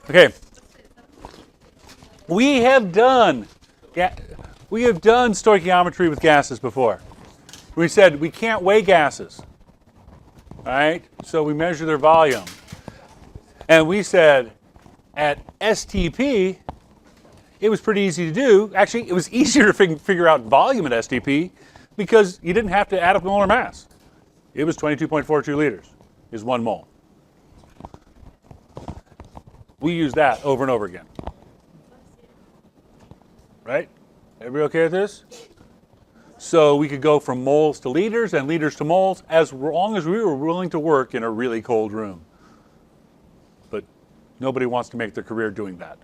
Okay. We have done stoichiometry with gases before. We said we can't weigh gases, right? So we measure their volume. And we said at STP, it was pretty easy to do. Actually, it was easier to figure out volume at STP because you didn't have to add up molar mass. It was 22.42 liters is 1 mole. We use that over and over again. Right? Everybody okay with this? So we could go from moles to liters and liters to moles as long as we were willing to work in a really cold room. But nobody wants to make their career doing that.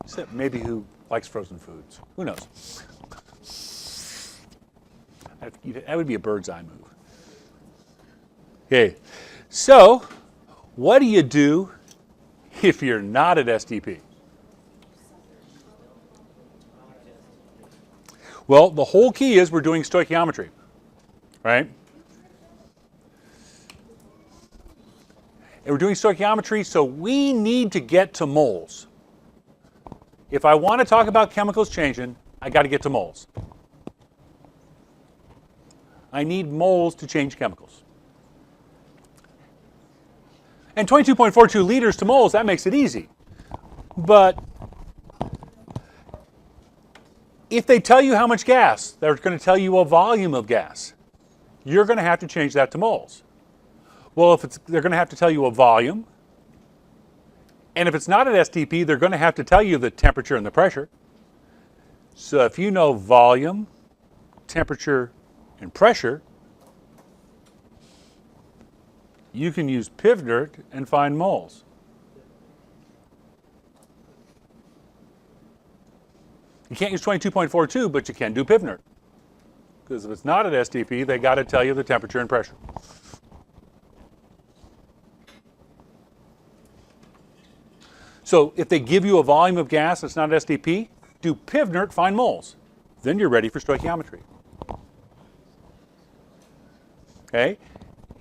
Except maybe who likes frozen foods. Who knows? That would be a bird's eye move. Okay, so what do you do if you're not at STP? Well, the whole key is we're doing stoichiometry, right? And we're doing stoichiometry, so we need to get to moles. If I want to talk about chemicals changing, I got to get to moles. I need moles to change chemicals. And 22.42 liters to moles, that makes it easy. But if they tell you how much gas, they're going to tell you a volume of gas. You're going to have to change that to moles. Well, they're going to have to tell you a volume. And if it's not at STP, they're going to have to tell you the temperature and the pressure. So if you know volume, temperature, and pressure, you can use pivnert and find moles. You can't use 22.42, but you can do pivnert. Because if it's not at STP, they got to tell you the temperature and pressure. So if they give you a volume of gas that's not STP, do pivnert, find moles. Then you're ready for stoichiometry. Okay?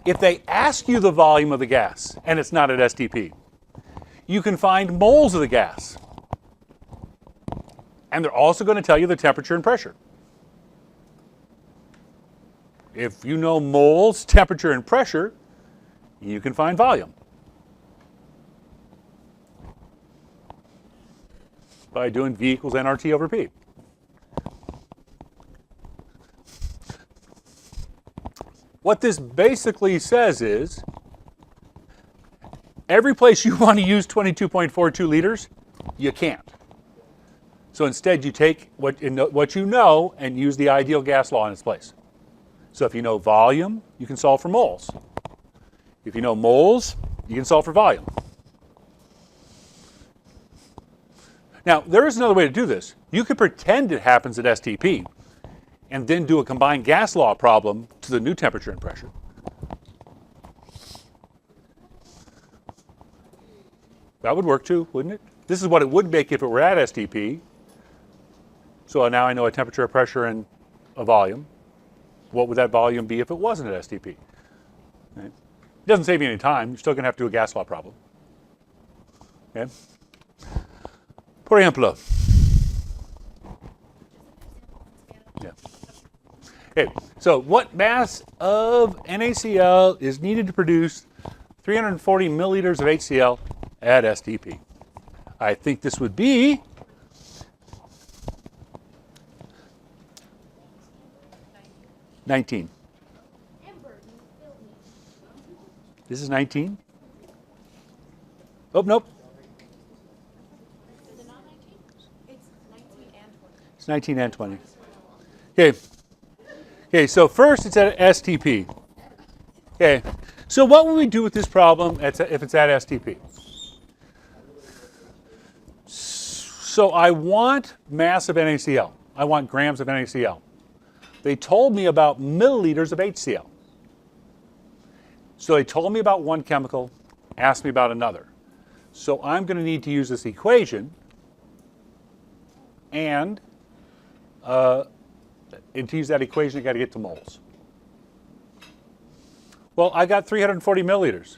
If they ask you the volume of the gas and it's not at STP, you can find moles of the gas. And they're also going to tell you the temperature and pressure. If you know moles, temperature, and pressure, you can find volume. By doing V equals nRT over P. What this basically says is, every place you want to use 22.42 liters, you can't. So instead, you take what you know and use the ideal gas law in its place. So if you know volume, you can solve for moles. If you know moles, you can solve for volume. Now, there is another way to do this. You could pretend it happens at STP and then do a combined gas law problem to the new temperature and pressure. That would work too, wouldn't it? This is what it would make if it were at STP. So now I know a temperature, a pressure, and a volume. What would that volume be if it wasn't at STP? Right? It doesn't save you any time. You're still going to have to do a gas law problem. Okay? Por ejemplo. Yeah. Okay, so what mass of NaCl is needed to produce 340 milliliters of HCl at STP? I think this would be 19. This is 19. Oh, nope. Is it not 19? It's 19 and 20. It's 19 and 20. Okay. Okay, so first it's at STP. Okay. So what would we do with this problem if it's at STP? So I want mass of NaCl. I want grams of NaCl. They told me about milliliters of HCl. So they told me about one chemical, asked me about another. So I'm going to need to use this equation, and to use that equation, I got to get to moles. Well, I got 340 milliliters.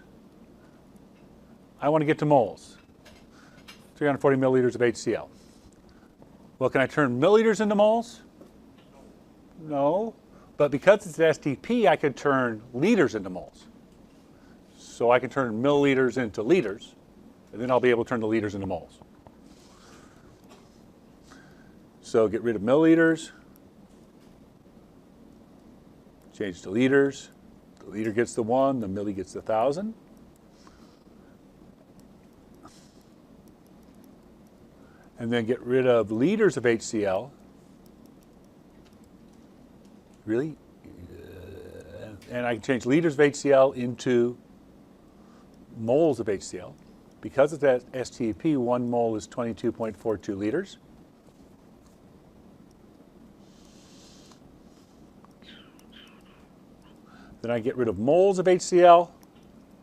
I want to get to moles. 340 milliliters of HCl. Well, can I turn milliliters into moles? No. But because it's STP, I could turn liters into moles. So I can turn milliliters into liters, and then I'll be able to turn the liters into moles. So get rid of milliliters, change to liters. The liter gets the 1, the milli gets the 1,000. And then get rid of liters of HCl. Really? And I can change liters of HCl into moles of HCl. Because it's at STP, 1 mole is 22.42 liters. Then I get rid of moles of HCl.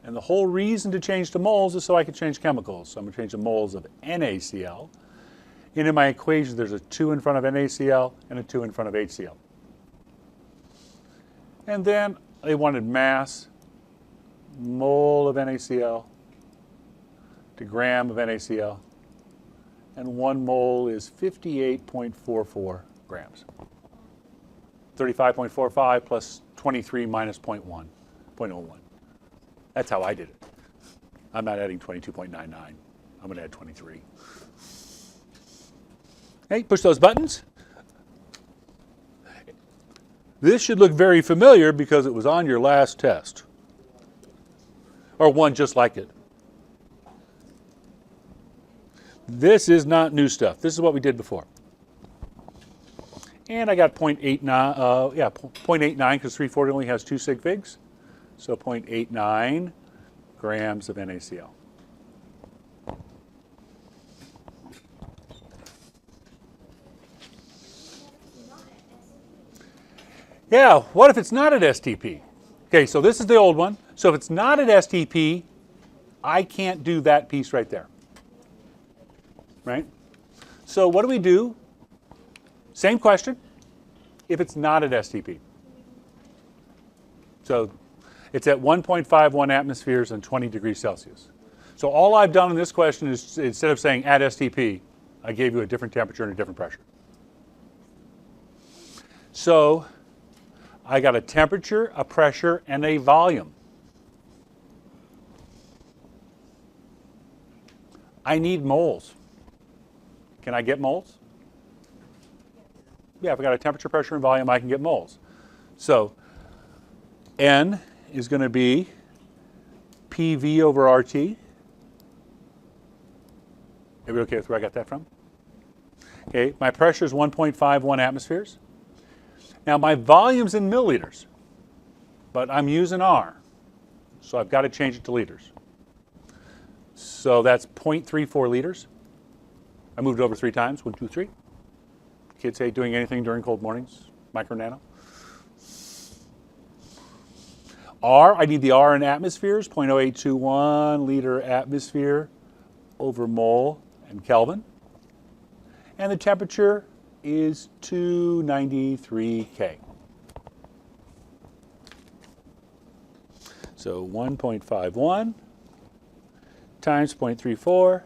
And the whole reason to change to moles is so I can change chemicals. So I'm going to change to moles of NaCl. And in my equation, there's a 2 in front of NaCl and a 2 in front of HCl. And then they wanted mass, mole of NaCl to gram of NaCl. And 1 mole is 58.44 grams. 35.45 plus 23 minus 0.01. That's how I did it. I'm not adding 22.99. I'm going to add 23. Okay, push those buttons. This should look very familiar because it was on your last test. Or one just like it. This is not new stuff. This is what we did before. And I got 0.89, 0.89 because 340 only has 2 sig figs. So 0.89 grams of NaCl. Yeah, what if it's not at STP? Okay, so this is the old one. So if it's not at STP, I can't do that piece right there. Right? So what do we do? Same question. If it's not at STP. So it's at 1.51 atmospheres and 20 degrees Celsius. So all I've done in this question is, instead of saying at STP, I gave you a different temperature and a different pressure. So I got a temperature, a pressure, and a volume. I need moles. Can I get moles? Yeah, if I got a temperature, pressure, and volume, I can get moles. So N is going to be PV over RT. Everybody okay with where I got that from? Okay, my pressure is 1.51 atmospheres. Now my volume's in milliliters, but I'm using R, so I've got to change it to liters. So that's 0.34 liters. I moved it over 3 times, 1, 2, 3. Kids hate doing anything during cold mornings, micro nano. R, I need the R in atmospheres, 0.0821 liter atmosphere over mole and Kelvin. And the temperature is 293 K. So 1.51 times 0.34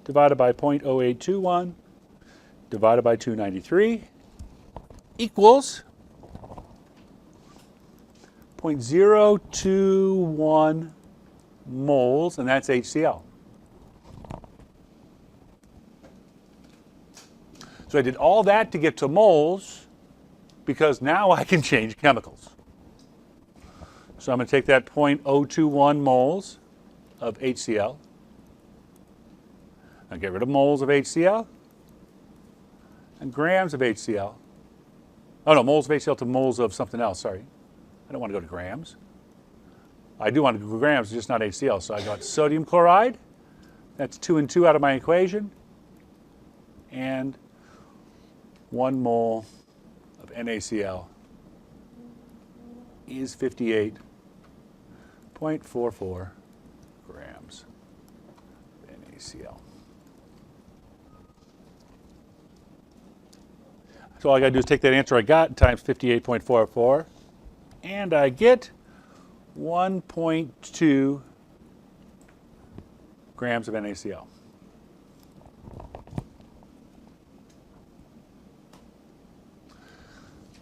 divided by 0.0821 divided by 293 equals 0.021 moles, and that's HCl. So I did all that to get to moles because now I can change chemicals. So I'm going to take that 0.021 moles of HCl. I'll get rid of moles of HCl and grams of HCl. Oh no, moles of HCl to moles of something else, sorry. I don't want to go to grams. I do want to go to grams, just not HCl. So I got sodium chloride. That's 2 and 2 out of my equation. And 1 mole of NaCl is 58.44 grams of NaCl. So all I got to do is take that answer I got times 58.44, and I get 1.2 grams of NaCl.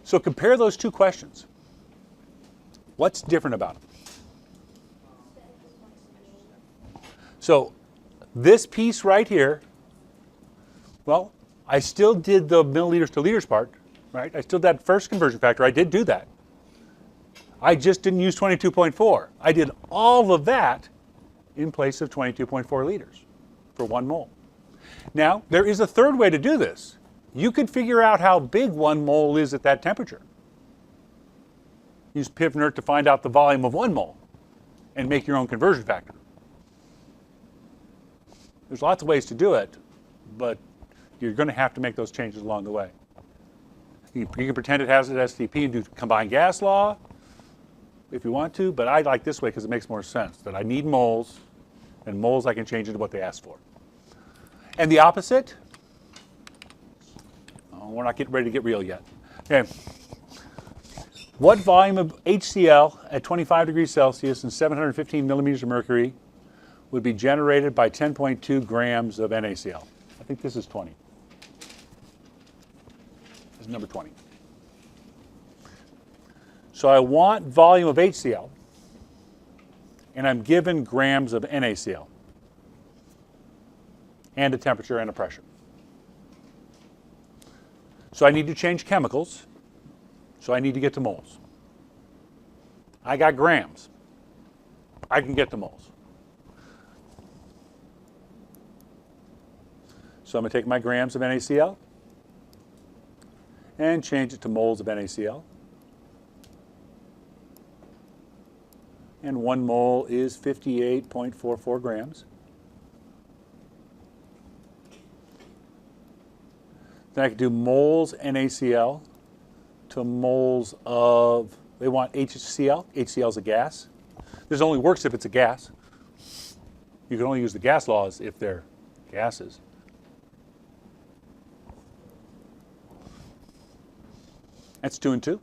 So compare those two questions. What's different about them? So this piece right here, well, I still did the milliliters to liters part, right? I still did that first conversion factor. I did do that. I just didn't use 22.4. I did all of that in place of 22.4 liters for 1 mole. Now, there is a third way to do this. You could figure out how big 1 mole is at that temperature. Use PivNert to find out the volume of 1 mole and make your own conversion factor. There's lots of ways to do it, but you're going to have to make those changes along the way. You can pretend it has an STP and do combined gas law if you want to, but I like this way because it makes more sense, that I need moles, and moles I can change into what they asked for. And the opposite, oh, we're not getting ready to get real yet. Okay. What volume of HCl at 25 degrees Celsius and 715 millimeters of mercury would be generated by 10.2 grams of NaCl? I think this is 20. This is number 20. So I want volume of HCl, and I'm given grams of NaCl, and a temperature and a pressure. So I need to change chemicals, so I need to get to moles. I got grams. I can get to moles. So I'm going to take my grams of NaCl and change it to moles of NaCl. And 1 mole is 58.44 grams. Then I can do moles NaCl to moles of, they want HCl. HCl is a gas. This only works if it's a gas. You can only use the gas laws if they're gases. That's 2 and 2.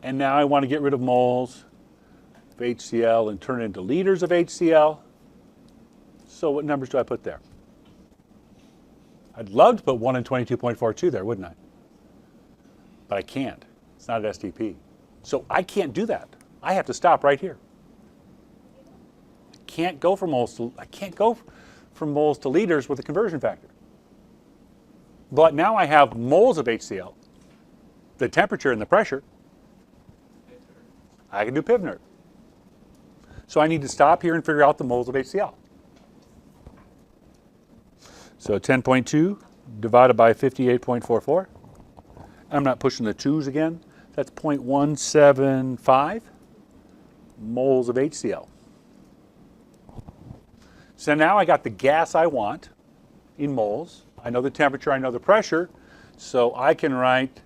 And now I want to get rid of moles of HCl and turn it into liters of HCl. So what numbers do I put there? I'd love to put 1 and 22.42 there, wouldn't I? But I can't. It's not an STP. So I can't do that. I have to stop right here. I can't go from moles to liters with a conversion factor. But now I have moles of HCl, the temperature and the pressure. I can do PivNert. So I need to stop here and figure out the moles of HCl. So 10.2 divided by 58.44. I'm not pushing the 2's again. That's 0.175 moles of HCl. So now I got the gas I want in moles. I know the temperature, I know the pressure. So I can write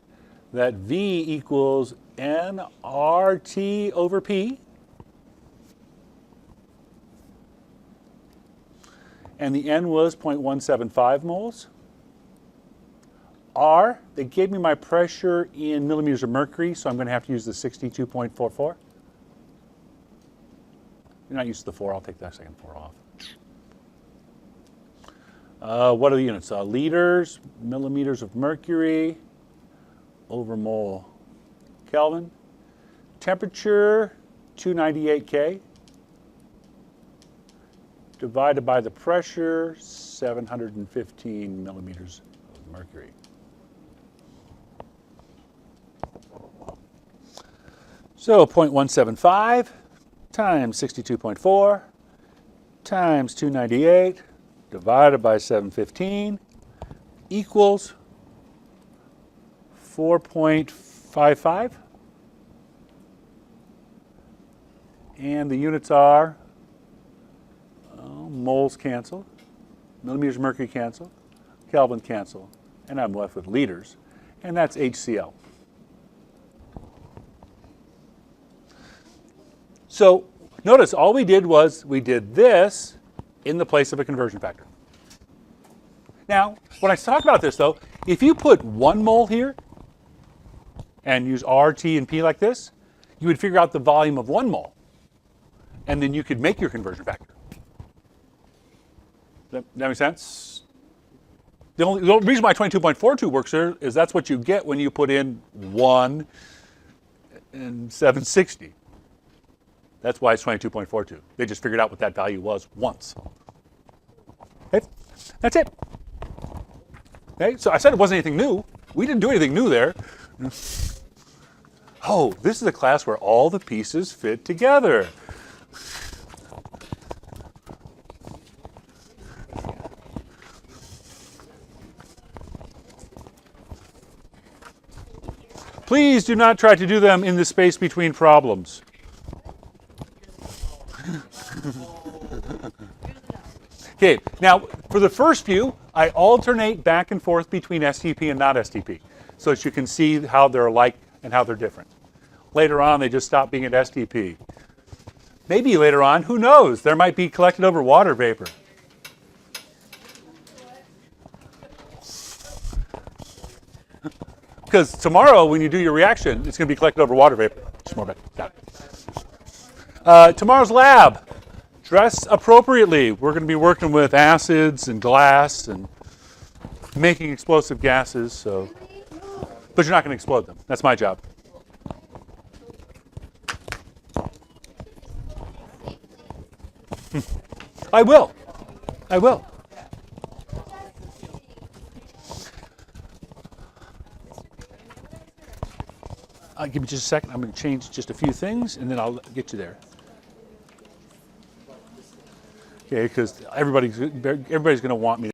that V equals nRT over P. And the N was 0.175 moles. R, they gave me my pressure in millimeters of mercury, so I'm going to have to use the 62.44. You're not used to the 4, I'll take that second 4 off. What are the units? Liters, millimeters of mercury over mole Kelvin. Temperature, 298 K. Divided by the pressure, 715 millimeters of mercury. So 0.175 times 62.4 times 298 divided by 715 equals 4.55. And the units are, moles cancel, millimeters of mercury cancel, Kelvin cancel, and I'm left with liters, and that's HCl. So notice all we did was we did this in the place of a conversion factor. Now, when I talk about this though, if you put 1 mole here and use R, T, and P like this, you would figure out the volume of 1 mole. And then you could make your conversion factor. That make sense? The reason why 22.42 works here is that's what you get when you put in 1 and 760. That's why it's 22.42. They just figured out what that value was once. Okay? That's it. Okay? So I said it wasn't anything new. We didn't do anything new there. Oh, this is a class where all the pieces fit together. Please do not try to do them in the space between problems. Okay, now for the first few, I alternate back and forth between STP and not STP so that you can see how they're alike and how they're different. Later on, they just stop being at STP. Maybe later on, who knows? There might be collected over water vapor. Because tomorrow, when you do your reaction, it's going to be collected over water vapor. Just more about that. Tomorrow's lab. Dress appropriately. We're going to be working with acids and glass and making explosive gases. So, but you're not going to explode them. That's my job. I will. I will. Give me just a second. I'm going to change just a few things, and then I'll get you there. Okay, because everybody's going to want me to